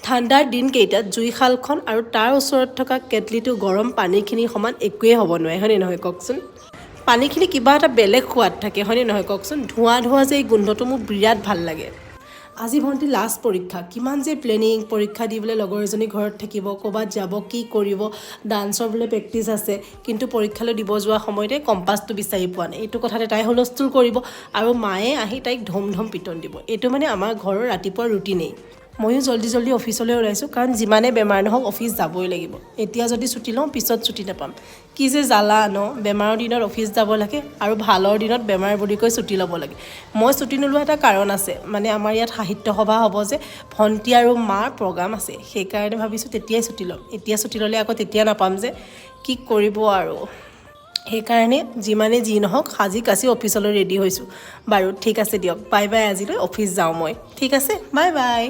ঠাণ্ডাৰ দিনকেইটাত জুইশালখন আৰু তাৰ ওচৰত থকা কেটলিটো গৰম পানীখিনিৰ সমান একোৱেই হ'ব নোৱাৰে, হয়নে নহয় কওকচোন? পানীখিনি কিবা এটা বেলেগ সোৱাদ থাকে, হয়নে নহয় কওকচোন? ধোঁৱা ধোঁৱা যে এই গোন্ধটো মোৰ বিৰাট ভাল লাগে। আজি ভণ্টি লাষ্ট পৰীক্ষা, কিমান যে প্লেনিং, পৰীক্ষা দি বোলে লগৰ এজনী ঘৰত থাকিব, ক'ৰবাত যাব, কি কৰিব, ডান্সৰ বোলে প্ৰেক্টিছ আছে, কিন্তু পৰীক্ষালৈ দিব যোৱা সময়তে কম্পাছটো বিচাৰি পোৱা নাই। এইটো কথাতে তাই হুলস্থুল কৰিব আৰু মায়ে আহি তাইক ধম ধম পিটন দিব। এইটো মানে আমাৰ ঘৰৰ ৰাতিপুৱাৰ ৰুটিনেই। ময়ো জল্দি জল্দি অফিচলৈ ওলাইছোঁ, কাৰণ যিমানে বেমাৰ নহওক অফিচ যাবই লাগিব। এতিয়া যদি ছুটি লওঁ পিছত ছুটি নাপাম। কি যে জ্বালা ন, বেমাৰৰ দিনত অফিচ যাব লাগে আৰু ভালৰ দিনত বেমাৰ বুলি কৈ ছুটি ল'ব লাগে। মই ছুটি নোলোৱা এটা কাৰণ আছে, মানে আমাৰ ইয়াত সাহিত্য সভা হ'ব যে, ভণ্টি আৰু মাৰ প্ৰগ্ৰাম আছে, সেইকাৰণে ভাবিছোঁ তেতিয়াই ছুটি ল'ম। এতিয়া ছুটি ল'লে আকৌ তেতিয়া নাপাম যে, কি কৰিব আৰু। সেইকাৰণে যিমানে যি নহওক সাজি কাচি অফিচলৈ ৰেডি হৈছোঁ। বাৰু ঠিক আছে দিয়ক, বাই বাই, আজিলৈ অফিচ যাওঁ মই। ঠিক আছে, বাই বাই।